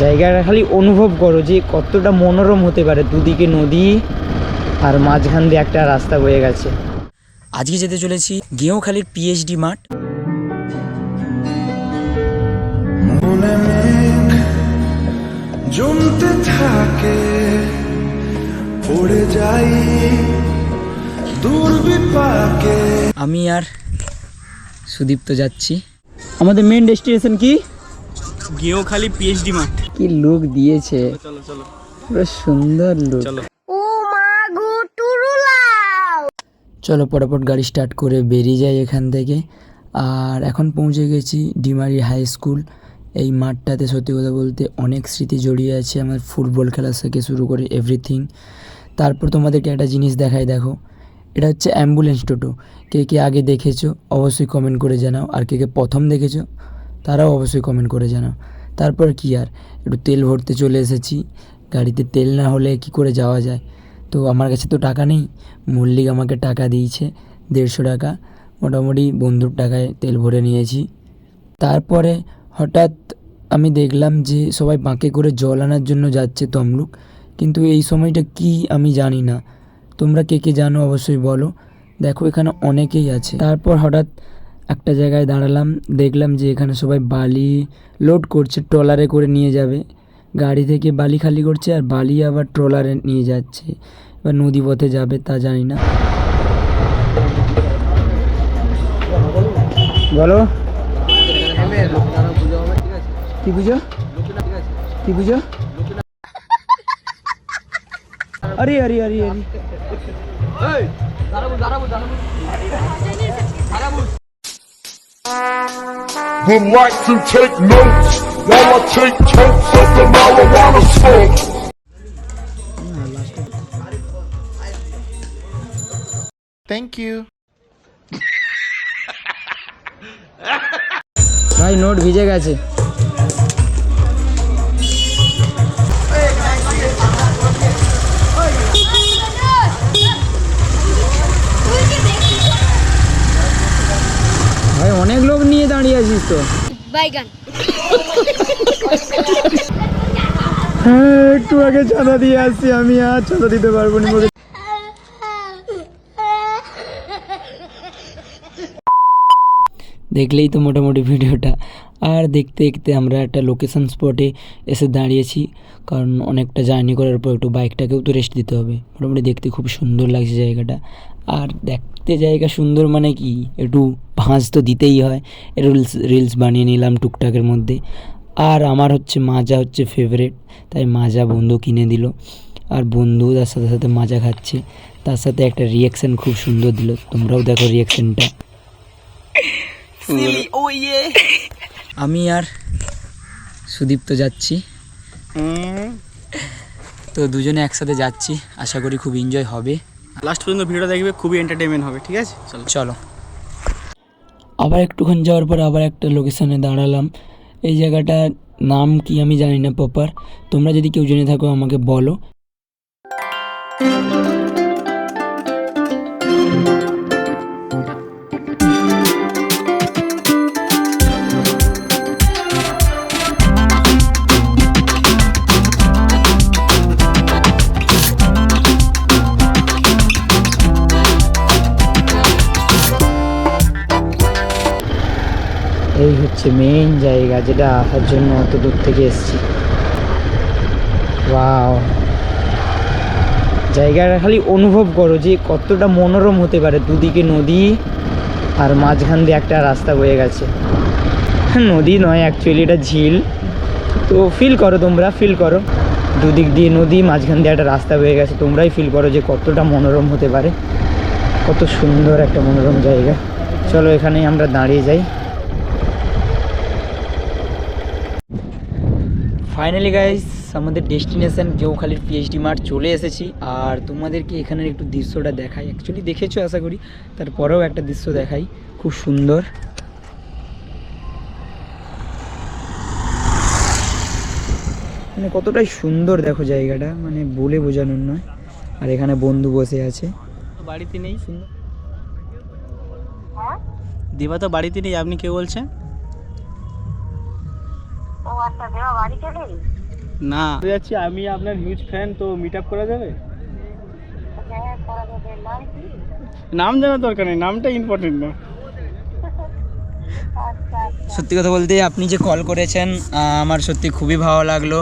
জায়গাটা খালি অনুভব করো যে কতটা মনোরম হতে পারে। দুদিকে নদী আর মাঝখান দিয়ে একটা রাস্তা বয়ে গেছে। আজকে যেতে চলেছি গেঁওখালির পিএইচডি মাঠ। মনে মেঘ জমতে থাকে, পড়ে যাই দূর বিপাকে। আমি আর সুদীপ্ত যাচ্ছি। আমাদের মেন ডেস্টিনেশন কি? গেঁওখালি পিএইচডি মাঠ। কি লুক দিয়েছে, চলো চলো পুরো সুন্দর লুক। চলো চলো পটাপট গাড়ি স্টার্ট করে বেরিয়ে যাই এখান থেকে। আর এখন পৌঁছে গেছি ডিমারি হাই স্কুল। এই মাঠটাতে সত্যি কথা বলতে অনেক স্মৃতি জড়িয়ে আছে, আমার ফুটবল খেলা থেকে শুরু করে এভরিথিং। তারপর তোমাদেরকে একটা জিনিস দেখাই, দেখো এটা হচ্ছে অ্যাম্বুলেন্স টোটো। কে কে আগে দেখেছো অবশ্যই কমেন্ট করে জানাও, আর কে কে প্রথম দেখেছো তারাও অবশ্যই কমেন্ট করে জানাও। তারপর কি আর একটু তেল ভরতে চলে এসেছি। গাড়িতে তেল না হলে কি করে যাওয়া যায়, তো আমার কাছে তো টাকা নেই। মল্লিক আমাকে টাকা দিয়েছে 150 টাকা, মোটামুটি বন্ধুর টাকায় তেল ভরে নিয়েছি। তারপরে হঠাৎ আমি দেখলাম যে সবাই বাঁকে করে জল আনার জন্য যাচ্ছে তমলুক, কিন্তু এই সময়টা কি আমি জানি না। তোমরা কে কে জানো অবশ্যই বলো। দেখো এখানে অনেকেই আছে। তারপর হঠাৎ একটা জায়গায় দাঁড়ালাম, দেখলাম যে এখানে সবাই বালি লোড করছে, ট্রলারে করে নিয়ে যাবে। গাড়ি থেকে বালি খালি করছে আর বালি আবার ট্রলারে নিয়ে যাচ্ছে। এবার নদী পথে যাবে তা জানি না। বলো কি বুঝো, কি বুঝো? আরে আরে আরে আরে Would like to take notes while I take totes of the marijuana smoke. Thank you. ভাই নোট ভিজে গেছে। ভাই অনেক লোক নিয়ে দাঁড়িয়ে আছিস তো। বাইগান হ্যাঁ একটু আগে চাঁদা দিয়ে আসছি আমি, আর চাঁদা দিতে পারবো না। দেখলেই তো মোটামুটি ভিডিওটা। আর দেখতে দেখতে আমরা একটা লোকেশন স্পটে এসে দাঁড়িয়েছি, কারণ অনেকটা জার্নি করার পর একটু বাইকটাকেও তো রেস্ট দিতে হবে। মোটামুটি দেখতে খুব সুন্দর লাগছে জায়গাটা। আর দেখতে জায়গা সুন্দর মানে কি, একটু ভাঁজ তো দিতেই হয়। রিলস বানিয়ে নিলাম টুকটাকের মধ্যে। আর আমার হচ্ছে মাজা হচ্ছে ফেভারেট, তাই মাজা বন্ধু কিনে দিল। আর বন্ধু তার সাথে সাথে মাজা খাচ্ছে, তার সাথে একটা রিয়াকশান খুব সুন্দর দিল। তোমরাও দেখো রিয়াকশানটা। আমি আর সুদীপ্ত যাচ্ছি, তো দুজনে একসাথে যাচ্ছি। আশা করি খুব এনজয় হবে। লাস্ট পর্যন্ত ভিডিও দেখবে, খুবই এন্টারটেইনমেন্ট হবে। ঠিক আছে চলো চলো। আবার একটুখানি যাওয়ার পর আবার একটা লোকেশনে দাঁড়ালাম। এই জায়গাটার নাম কি আমি জানি না প্রপার, তোমরা যদি কেউ জেনে থাকো আমাকে বলো। এই হচ্ছে মেইন জায়গা যেটা আসার জন্য অত দূর থেকে এসেছি। ওয়াও, জায়গাটা খালি অনুভব করো যে কতটা মনোরম হতে পারে। দুদিকে নদী আর মাঝখান দিয়ে একটা রাস্তা বয়ে গেছে। নদী নয় অ্যাকচুয়ালি এটা ঝিল, তো ফিল করো, তোমরা ফিল করো। দুদিক দিয়ে নদী, মাঝখান দিয়ে একটা রাস্তা বয়ে গেছে। তোমরাই ফিল করো যে কতটা মনোরম হতে পারে, কত সুন্দর একটা মনোরম জায়গা। চলো এখানেই আমরা দাঁড়িয়ে যাই। ফাইনালি গাইস আমাদের ডেস্টিনেশন গেঁওখালির পিএইচডি মাঠ চলে এসেছি। আর তোমাদেরকে এখানের একটু দৃশ্যটা দেখাই। অ্যাকচুয়ালি দেখেছো আশা করি, তারপরেও একটা দৃশ্য দেখাই, খুব সুন্দর। মানে কতটাই সুন্দর দেখো জায়গাটা, মানে বলে বোঝানোর নয়। আর এখানে বন্ধু বসে আছে। বাড়িতে নেই, দেবা তো বাড়িতে নেই, আপনি কে বলছেন? ও আচ্ছা, দেবা বাড়িতে নেই। না যাচ্ছি, আমি আপনার হিউজ ফ্যান, তো মিট আপ করা যাবে? নাম জানার দরকার নেই, নামটা ইম্পর্টেন্ট না। সত্যি কথা বলতে আপনি যে কল করেছেন আমার সত্যি খুবই ভালো লাগলো।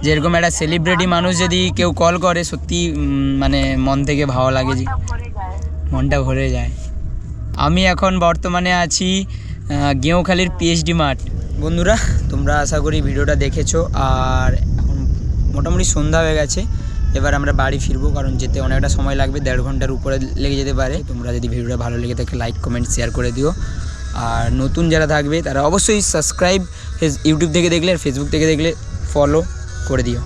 যেরকম একটা সেলিব্রিটি মানুষ যদি কেউ কল করে সত্যি মানে মন থেকে ভালো লাগে, যে মনটা ভরে যায়। আমি এখন বর্তমানে আছি গেঁওখালির পিএইচডি মাঠ। বন্ধুরা তোমরা আশা করি ভিডিওটা দেখেছো, আর এখন মোটামুটি সন্ধ্যা হয়ে গেছে। এবার আমরা বাড়ি ফিরবো, কারণ যেতে অনেকটা সময় লাগবে, 1.5 ঘন্টার উপরে লেগে যেতে পারে। তোমরা যদি ভিডিওটা ভালো লেগে থাকে লাইক কমেন্ট শেয়ার করে দিও, আর নতুন যারা থাকবে তারা অবশ্যই সাবস্ক্রাইব, ইউটিউব থেকে দেখলে আর ফেসবুক থেকে দেখলে ফলো করে দিও।